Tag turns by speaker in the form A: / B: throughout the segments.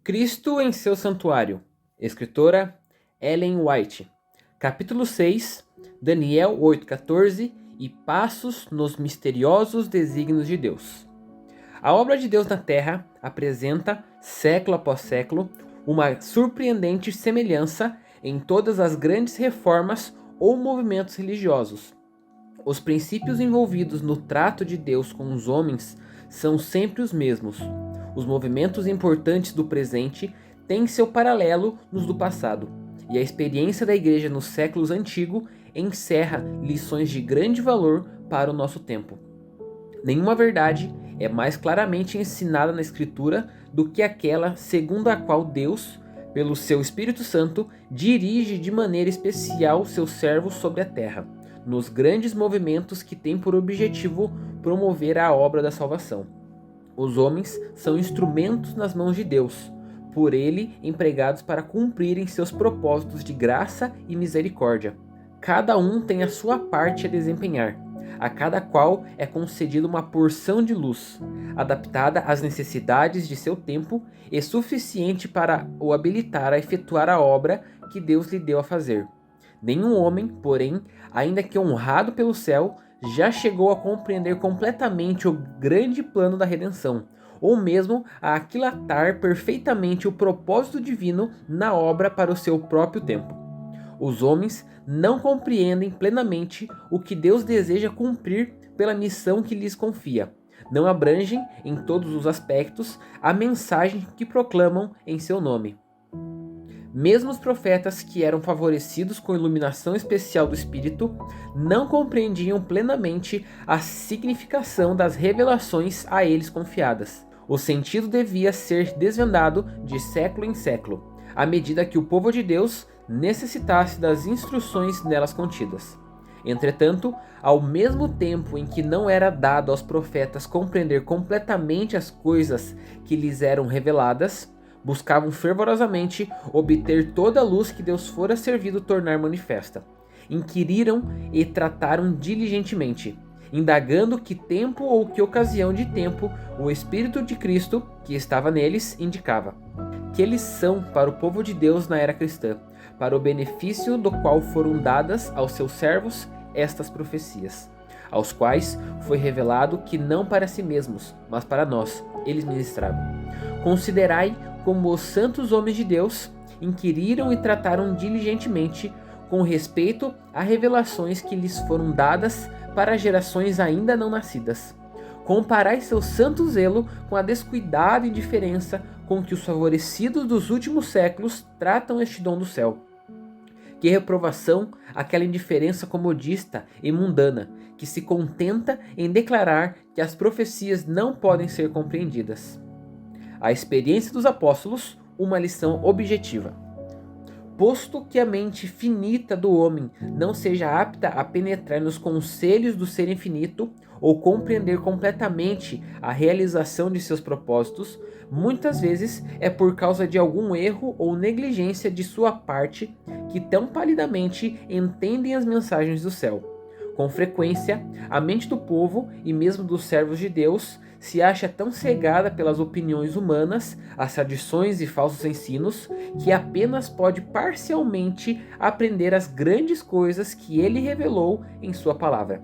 A: Cristo em seu santuário. Escritora Ellen White. Capítulo 6, Daniel 8:14 e Passos nos misteriosos desígnios de Deus. A obra de Deus na Terra apresenta, século após século, uma surpreendente semelhança em todas as grandes reformas ou movimentos religiosos. Os princípios envolvidos no trato de Deus com os homens são sempre os mesmos. Os movimentos importantes do presente têm seu paralelo nos do passado, e a experiência da Igreja nos séculos antigos encerra lições de grande valor para o nosso tempo. Nenhuma verdade é mais claramente ensinada na Escritura do que aquela segundo a qual Deus, pelo seu Espírito Santo, dirige de maneira especial seus servos sobre a terra, nos grandes movimentos que têm por objetivo promover a obra da salvação. Os homens são instrumentos nas mãos de Deus, por ele empregados para cumprirem seus propósitos de graça e misericórdia. Cada um tem a sua parte a desempenhar. A cada qual é concedida uma porção de luz, adaptada às necessidades de seu tempo e suficiente para o habilitar a efetuar a obra que Deus lhe deu a fazer. Nenhum homem, porém, ainda que honrado pelo céu, já chegou a compreender completamente o grande plano da redenção, ou mesmo a aquilatar perfeitamente o propósito divino na obra para o seu próprio tempo. Os homens não compreendem plenamente o que Deus deseja cumprir pela missão que lhes confia. Não abrangem, em todos os aspectos, a mensagem que proclamam em seu nome. Mesmo os profetas que eram favorecidos com iluminação especial do Espírito não compreendiam plenamente a significação das revelações a eles confiadas. O sentido devia ser desvendado de século em século, à medida que o povo de Deus necessitasse das instruções nelas contidas. Entretanto, ao mesmo tempo em que não era dado aos profetas compreender completamente as coisas que lhes eram reveladas, buscavam fervorosamente obter toda a luz que Deus fora servido tornar manifesta. Inquiriram e trataram diligentemente, indagando que tempo ou que ocasião de tempo o Espírito de Cristo, que estava neles, indicava. Que lição para o povo de Deus na era cristã, para o benefício do qual foram dadas aos seus servos estas profecias, aos quais foi revelado que não para si mesmos, mas para nós, eles ministravam. Considerai como os santos homens de Deus inquiriram e trataram diligentemente com respeito a revelações que lhes foram dadas para gerações ainda não nascidas. Comparai seu santo zelo com a descuidada indiferença com que os favorecidos dos últimos séculos tratam este dom do céu. Que reprovação aquela indiferença comodista e mundana, que se contenta em declarar que as profecias não podem ser compreendidas. A experiência dos apóstolos, uma lição objetiva. Posto que a mente finita do homem não seja apta a penetrar nos conselhos do ser infinito ou compreender completamente a realização de seus propósitos, muitas vezes é por causa de algum erro ou negligência de sua parte que tão palidamente entendem as mensagens do céu. Com frequência, a mente do povo e mesmo dos servos de Deus se acha tão cegada pelas opiniões humanas, as tradições e falsos ensinos, que apenas pode parcialmente aprender as grandes coisas que ele revelou em sua palavra.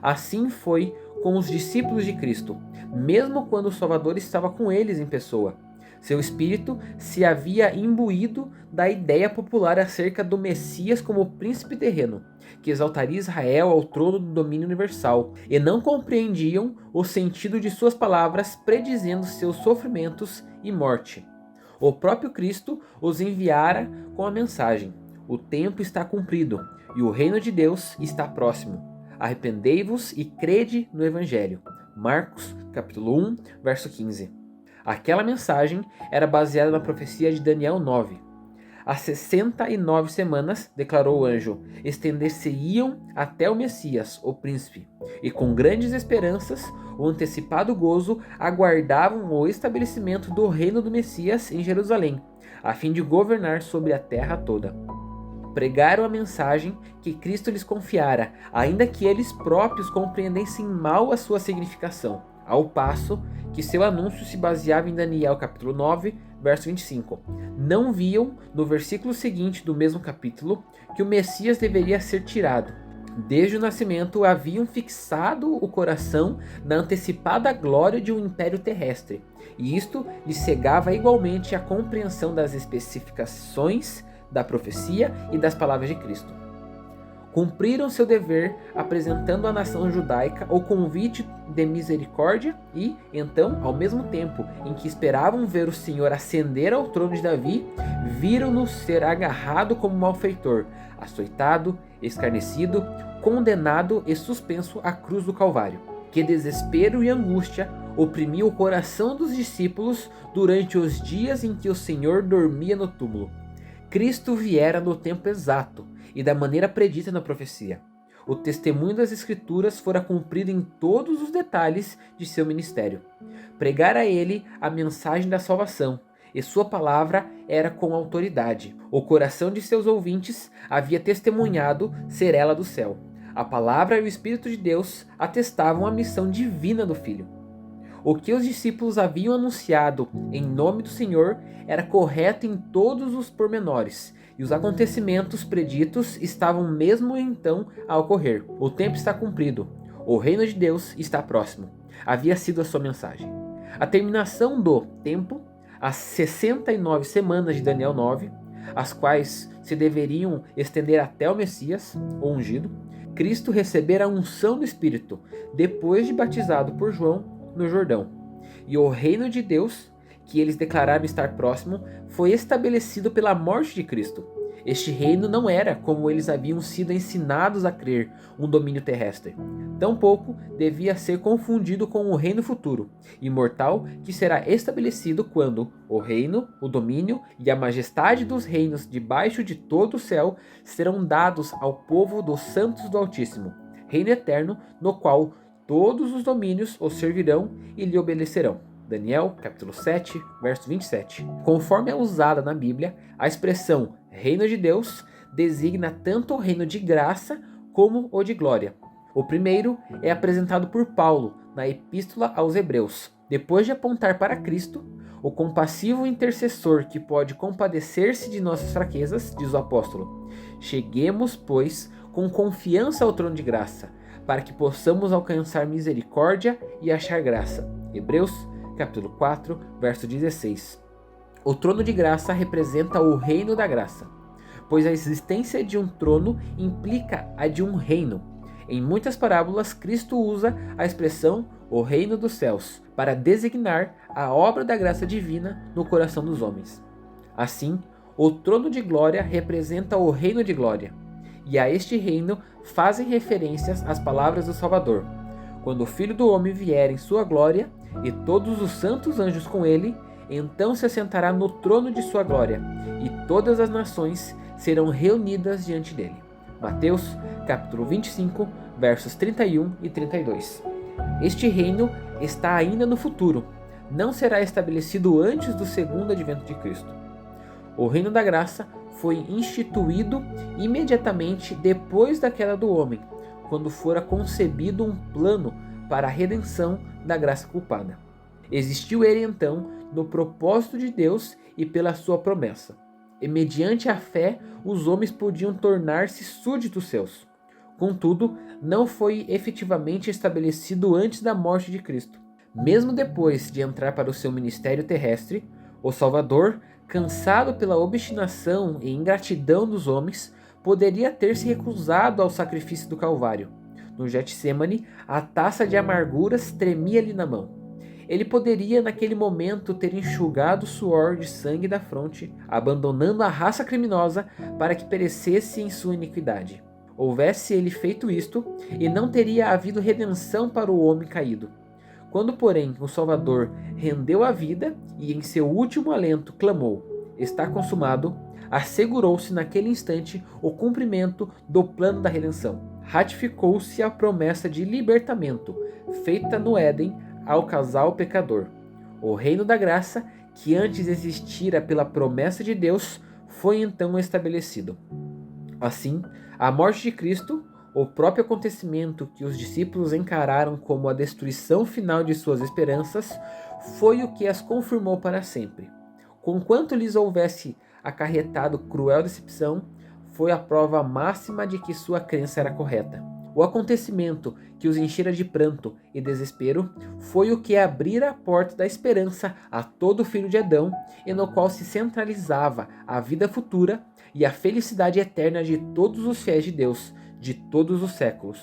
A: Assim foi com os discípulos de Cristo, mesmo quando o Salvador estava com eles em pessoa. Seu espírito se havia imbuído da ideia popular acerca do Messias como príncipe terreno, que exaltaria Israel ao trono do domínio universal, e não compreendiam o sentido de suas palavras predizendo seus sofrimentos e morte. O próprio Cristo os enviara com a mensagem: o tempo está cumprido e o reino de Deus está próximo. Arrependei-vos e crede no Evangelho. Marcos, capítulo 1, verso 15. Aquela mensagem era baseada na profecia de Daniel 9. Às 69 semanas, declarou o anjo, estender-se-iam até o Messias, o príncipe, e com grandes esperanças, o antecipado gozo, aguardavam o estabelecimento do reino do Messias em Jerusalém, a fim de governar sobre a terra toda. Pregaram a mensagem que Cristo lhes confiara, ainda que eles próprios compreendessem mal a sua significação. ao passo que seu anúncio se baseava em Daniel capítulo 9, verso 25. Não viam, no versículo seguinte do mesmo capítulo, que o Messias deveria ser tirado. Desde o nascimento haviam fixado o coração na antecipada glória de um império terrestre, e isto lhes cegava igualmente a compreensão das especificações da profecia e das palavras de Cristo. Cumpriram seu dever apresentando à nação judaica o convite de misericórdia e, então, ao mesmo tempo em que esperavam ver o Senhor ascender ao trono de Davi, viram-no ser agarrado como malfeitor, açoitado, escarnecido, condenado e suspenso à cruz do Calvário. Que desespero e angústia oprimiu o coração dos discípulos durante os dias em que o Senhor dormia no túmulo. Cristo viera no tempo exato e da maneira predita na profecia. O testemunho das Escrituras fora cumprido em todos os detalhes de seu ministério. Pregar a ele a mensagem da salvação, e sua palavra era com autoridade. O coração de seus ouvintes havia testemunhado ser ela do céu. A palavra e o Espírito de Deus atestavam a missão divina do Filho. O que os discípulos haviam anunciado em nome do Senhor era correto em todos os pormenores, e os acontecimentos preditos estavam mesmo então a ocorrer. O tempo está cumprido. O reino de Deus está próximo. Havia sido a sua mensagem. A terminação do tempo, as 69 semanas de Daniel 9, as quais se deveriam estender até o Messias, o ungido, Cristo recebera a unção do Espírito, depois de batizado por João no Jordão. E o reino de Deus, que eles declararam estar próximo, foi estabelecido pela morte de Cristo. Este reino não era, como eles haviam sido ensinados a crer, um domínio terrestre. Tampouco devia ser confundido com o reino futuro, imortal, que será estabelecido quando o reino, o domínio e a majestade dos reinos debaixo de todo o céu serão dados ao povo dos santos do Altíssimo, reino eterno no qual todos os domínios o servirão e lhe obedecerão. Daniel, capítulo 7, verso 27. Conforme é usada na Bíblia, a expressão reino de Deus designa tanto o reino de graça como o de glória. O primeiro é apresentado por Paulo na Epístola aos Hebreus. Depois de apontar para Cristo, o compassivo intercessor que pode compadecer-se de nossas fraquezas, diz o apóstolo: cheguemos, pois, com confiança ao trono de graça, para que possamos alcançar misericórdia e achar graça. Hebreus, capítulo 4, verso 16. O trono de graça representa o reino da graça, pois a existência de um trono implica a de um reino. Em muitas parábolas, Cristo usa a expressão o reino dos céus para designar a obra da graça divina no coração dos homens. Assim, o trono de glória representa o reino de glória, e a este reino fazem referências as palavras do Salvador: quando o Filho do Homem vier em sua glória e todos os santos anjos com ele, então se assentará no trono de sua glória, e todas as nações serão reunidas diante dele. Mateus, capítulo 25, versos 31 e 32. Este reino está ainda no futuro, não será estabelecido antes do segundo advento de Cristo. O reino da graça foi instituído imediatamente depois da queda do homem, quando fora concebido um plano para a redenção da graça culpada. Existiu ele então no propósito de Deus e pela sua promessa, e mediante a fé os homens podiam tornar-se súditos seus. Contudo, não foi efetivamente estabelecido antes da morte de Cristo. Mesmo depois de entrar para o seu ministério terrestre, o Salvador, cansado pela obstinação e ingratidão dos homens, poderia ter se recusado ao sacrifício do Calvário. No Getsêmani, a taça de amarguras tremia-lhe na mão. Ele poderia, naquele momento, ter enxugado o suor de sangue da fronte, abandonando a raça criminosa para que perecesse em sua iniquidade. Houvesse ele feito isto, e não teria havido redenção para o homem caído. Quando, porém, o Salvador rendeu a vida e, em seu último alento, clamou: "Está consumado", assegurou-se naquele instante o cumprimento do plano da redenção. Ratificou-se a promessa de libertamento, feita no Éden ao casal pecador. O reino da graça, que antes existira pela promessa de Deus, foi então estabelecido. Assim, a morte de Cristo, O próprio acontecimento que os discípulos encararam como a destruição final de suas esperanças foi o que as confirmou para sempre. Conquanto lhes houvesse acarretado cruel decepção, foi a prova máxima de que sua crença era correta. O acontecimento que os enchera de pranto e desespero foi o que abrira a porta da esperança a todo filho de Adão, e no qual se centralizava a vida futura e a felicidade eterna de todos os fiéis de Deus, de todos os séculos.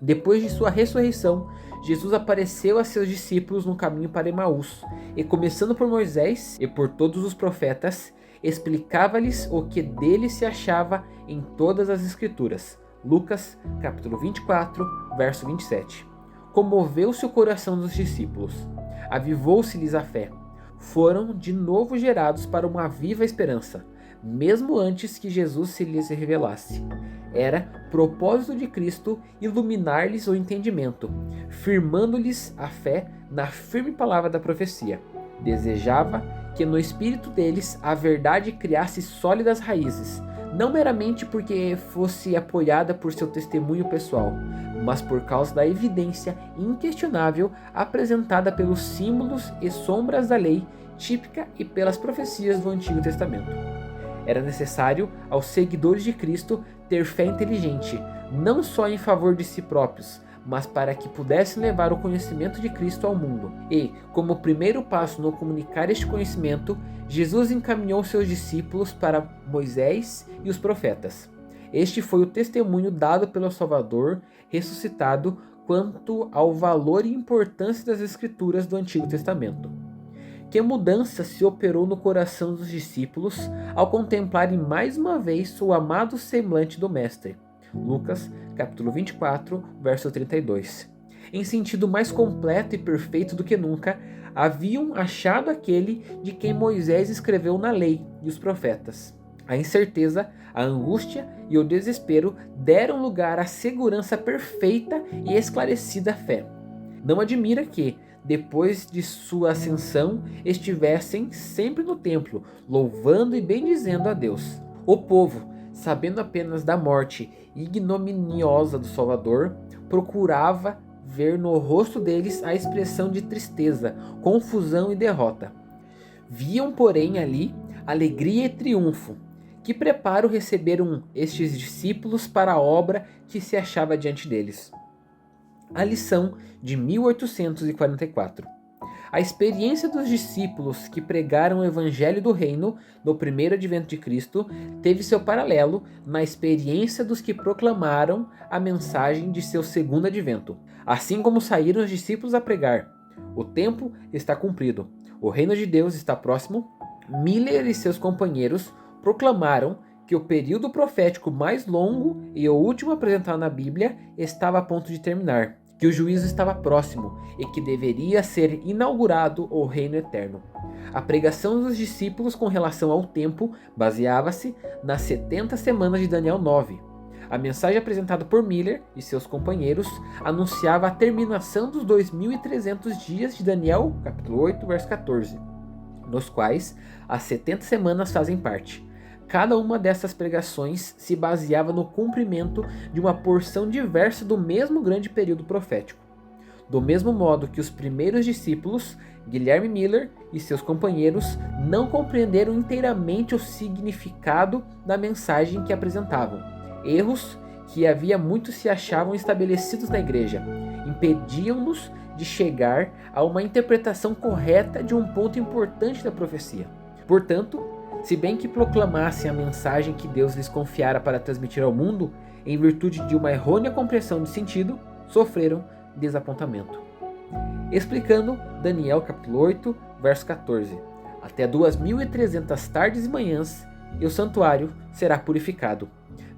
A: Depois de sua ressurreição, Jesus apareceu a seus discípulos no caminho para Emaús, e começando por Moisés e por todos os profetas, explicava-lhes o que dele se achava em todas as Escrituras. Lucas, capítulo 24, verso 27. Comoveu-se o coração dos discípulos, avivou-se-lhes a fé. Foram de novo gerados para uma viva esperança, mesmo antes que Jesus se lhes revelasse. Era propósito de Cristo iluminar-lhes o entendimento, firmando-lhes a fé na firme palavra da profecia. Desejava que no espírito deles a verdade criasse sólidas raízes, não meramente porque fosse apoiada por seu testemunho pessoal, mas por causa da evidência inquestionável apresentada pelos símbolos e sombras da lei típica e pelas profecias do Antigo Testamento. Era necessário aos seguidores de Cristo ter fé inteligente, não só em favor de si próprios, mas para que pudessem levar o conhecimento de Cristo ao mundo. E, como primeiro passo no comunicar este conhecimento, Jesus encaminhou seus discípulos para Moisés e os profetas. Este foi o testemunho dado pelo Salvador ressuscitado quanto ao valor e importância das Escrituras do Antigo Testamento. Que mudança se operou no coração dos discípulos ao contemplarem mais uma vez o amado semblante do Mestre. Lucas, capítulo 24, verso 32. Em sentido mais completo e perfeito do que nunca, haviam achado aquele de quem Moisés escreveu na lei e os profetas. A incerteza, a angústia e o desespero deram lugar à segurança perfeita e esclarecida fé. Não admira que, depois de sua ascensão, estivessem sempre no templo, louvando e bendizendo a Deus. O povo, sabendo apenas da morte ignominiosa do Salvador, procurava ver no rosto deles a expressão de tristeza, confusão e derrota. Viam, porém, ali alegria e triunfo. Que preparo receberam estes discípulos para a obra que se achava diante deles. A lição de 1844. A experiência dos discípulos que pregaram o Evangelho do Reino no primeiro advento de Cristo teve seu paralelo na experiência dos que proclamaram a mensagem de seu segundo advento. Assim como saíram os discípulos a pregar: o tempo está cumprido, o reino de Deus está próximo, Miller e seus companheiros proclamaram que o período profético mais longo e o último apresentado na Bíblia estava a ponto de terminar, que o juízo estava próximo e que deveria ser inaugurado o reino eterno. A pregação dos discípulos com relação ao tempo baseava-se nas 70 semanas de Daniel 9. A mensagem apresentada por Miller e seus companheiros anunciava a terminação dos 2.300 dias de Daniel, capítulo 8, verso 14, nos quais as 70 semanas fazem parte. Cada uma dessas pregações se baseava no cumprimento de uma porção diversa do mesmo grande período profético. Do mesmo modo que os primeiros discípulos, Guilherme Miller e seus companheiros, não compreenderam inteiramente o significado da mensagem que apresentavam. Erros que havia muito se achavam estabelecidos na igreja impediam-nos de chegar a uma interpretação correta de um ponto importante da profecia. Portanto, se bem que proclamassem a mensagem que Deus lhes confiara para transmitir ao mundo, em virtude de uma errônea compreensão de sentido, sofreram desapontamento. Explicando Daniel capítulo 8, verso 14. Até 2.300 tardes e manhãs, e o santuário será purificado.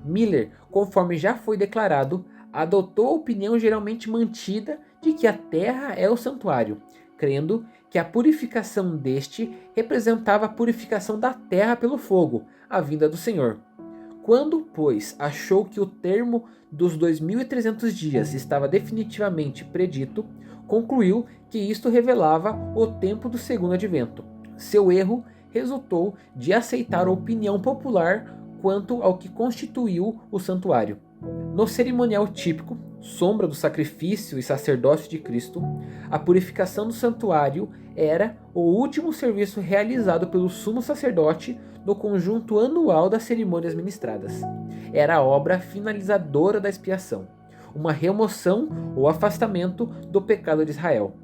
A: Miller, conforme já foi declarado, adotou a opinião geralmente mantida de que a terra é o santuário, crendo que a purificação deste representava a purificação da terra pelo fogo, a vinda do Senhor. Quando, pois, achou que o termo dos 2.300 dias estava definitivamente predito, concluiu que isto revelava o tempo do segundo advento. Seu erro resultou de aceitar a opinião popular quanto ao que constituiu o santuário. No cerimonial típico, sombra do sacrifício e sacerdócio de Cristo, a purificação do santuário era o último serviço realizado pelo sumo sacerdote no conjunto anual das cerimônias ministradas. Era a obra finalizadora da expiação, uma remoção ou afastamento do pecado de Israel.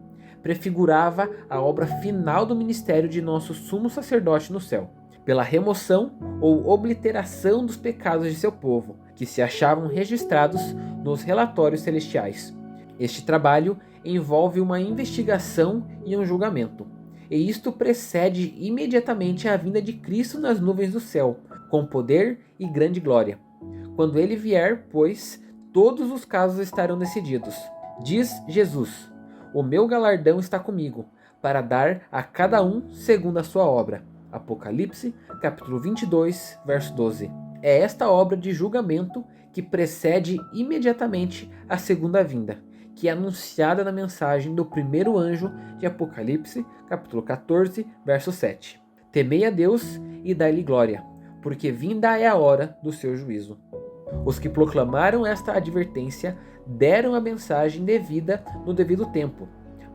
A: Prefigurava a obra final do ministério de nosso sumo sacerdote no céu, pela remoção ou obliteração dos pecados de seu povo, que se achavam registrados nos relatórios celestiais. Este trabalho envolve uma investigação e um julgamento, e isto precede imediatamente a vinda de Cristo nas nuvens do céu, com poder e grande glória. Quando ele vier, pois, todos os casos estarão decididos. Diz Jesus: o meu galardão está comigo, para dar a cada um segundo a sua obra. Apocalipse, capítulo 22, verso 12. É esta obra de julgamento que precede imediatamente a segunda vinda, que é anunciada na mensagem do primeiro anjo de Apocalipse, capítulo 14, verso 7. Temei a Deus e dai-lhe glória, porque vinda é a hora do seu juízo. Os que proclamaram esta advertência deram a mensagem devida no devido tempo.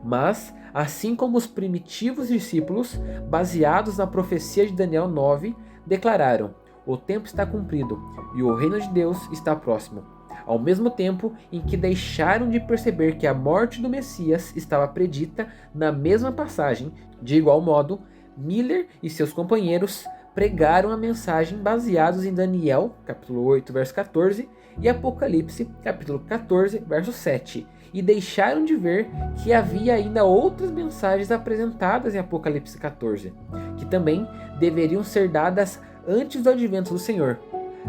A: Mas, assim como os primitivos discípulos, baseados na profecia de Daniel 9, declararam: o tempo está cumprido e o reino de Deus está próximo. Ao mesmo tempo em que deixaram de perceber que a morte do Messias estava predita na mesma passagem, de igual modo, Miller e seus companheiros pregaram a mensagem baseados em Daniel, capítulo 8, verso 14, e Apocalipse, capítulo 14, verso 7, e deixaram de ver que havia ainda outras mensagens apresentadas em Apocalipse 14, que também deveriam ser dadas antes do advento do Senhor.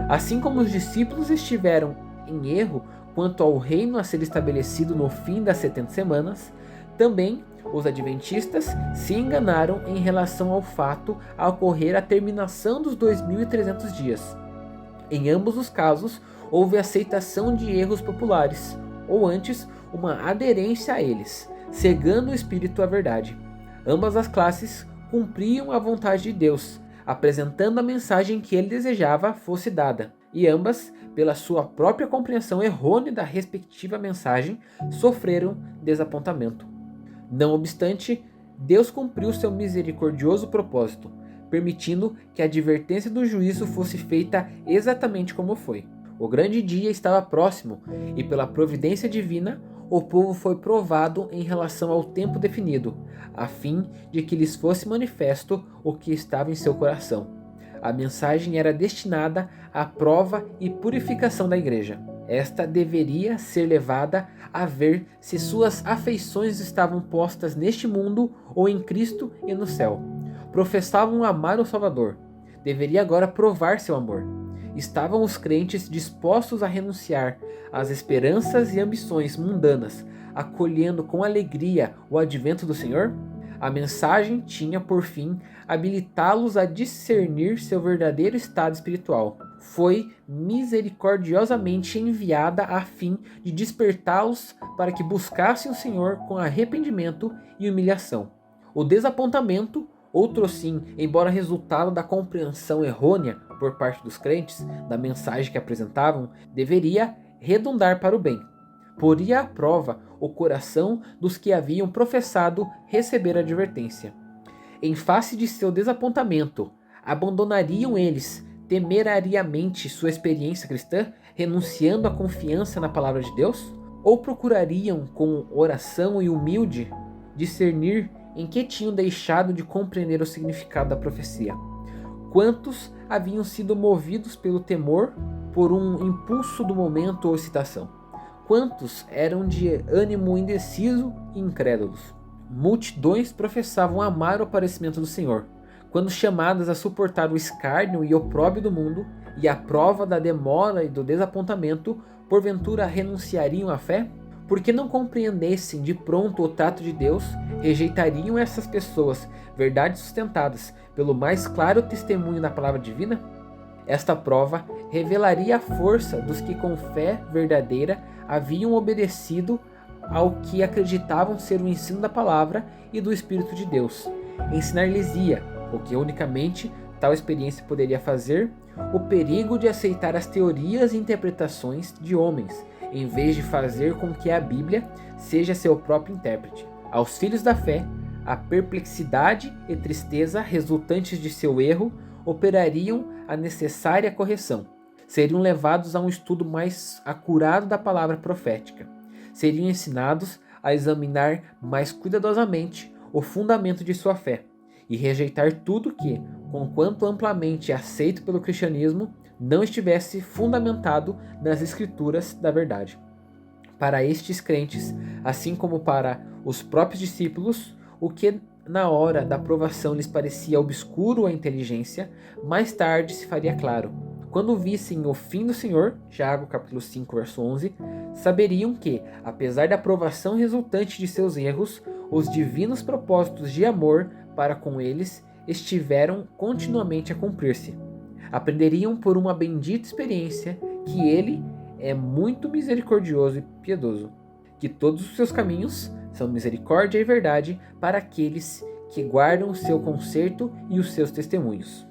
A: Assim como os discípulos estiveram em erro quanto ao reino a ser estabelecido no fim das 70 semanas, também os adventistas se enganaram em relação ao fato a ocorrer a terminação dos 2.300 dias. Em ambos os casos, houve aceitação de erros populares, ou antes, uma aderência a eles, cegando o espírito à verdade. Ambas as classes cumpriam a vontade de Deus, apresentando a mensagem que ele desejava fosse dada, e ambas, pela sua própria compreensão errônea da respectiva mensagem, sofreram desapontamento. Não obstante, Deus cumpriu seu misericordioso propósito, permitindo que a advertência do juízo fosse feita exatamente como foi. O grande dia estava próximo e, pela providência divina, o povo foi provado em relação ao tempo definido, a fim de que lhes fosse manifesto o que estava em seu coração. A mensagem era destinada à prova e purificação da igreja. Esta deveria ser levada a ver se suas afeições estavam postas neste mundo ou em Cristo e no céu. Professavam amar o Salvador. Deveria agora provar seu amor. Estavam os crentes dispostos a renunciar às esperanças e ambições mundanas, acolhendo com alegria o advento do Senhor? A mensagem tinha por fim habilitá-los a discernir seu verdadeiro estado espiritual. Foi misericordiosamente enviada a fim de despertá-los para que buscassem o Senhor com arrependimento e humilhação. O desapontamento, outro sim, embora resultado da compreensão errônea por parte dos crentes da mensagem que apresentavam, deveria redundar para o bem. Poria à prova o coração dos que haviam professado receber a advertência. Em face de seu desapontamento, abandonariam eles temerariamente sua experiência cristã, renunciando à confiança na palavra de Deus? Ou procurariam, com oração e humilde, discernir em que tinham deixado de compreender o significado da profecia? Quantos haviam sido movidos pelo temor, por um impulso do momento ou excitação? Quantos eram de ânimo indeciso e incrédulos? Multidões professavam amar o aparecimento do Senhor, quando chamadas a suportar o escárnio e opróbrio do mundo e a prova da demora e do desapontamento, porventura renunciariam à fé? Porque não compreendessem de pronto o trato de Deus, rejeitariam essas pessoas verdades sustentadas pelo mais claro testemunho da palavra divina? Esta prova revelaria a força dos que com fé verdadeira haviam obedecido ao que acreditavam ser o ensino da palavra e do Espírito de Deus. Ensinar-lhes-ia, o que unicamente tal experiência poderia fazer, o perigo de aceitar as teorias e interpretações de homens, em vez de fazer com que a Bíblia seja seu próprio intérprete. Aos filhos da fé, a perplexidade e tristeza resultantes de seu erro operariam a necessária correção. Seriam levados a um estudo mais acurado da palavra profética. Seriam ensinados a examinar mais cuidadosamente o fundamento de sua fé e rejeitar tudo que, conquanto amplamente aceito pelo cristianismo, não estivesse fundamentado nas escrituras da verdade. Para estes crentes, assim como para os próprios discípulos, o que na hora da provação lhes parecia obscuro à inteligência, mais tarde se faria claro. Quando vissem o fim do Senhor, Tiago capítulo 5, verso 11, saberiam que, apesar da provação resultante de seus erros, os divinos propósitos de amor para com eles estiveram continuamente a cumprir-se. Aprenderiam por uma bendita experiência que Ele é muito misericordioso e piedoso, que todos os seus caminhos são misericórdia e verdade para aqueles que guardam o seu conserto e os seus testemunhos.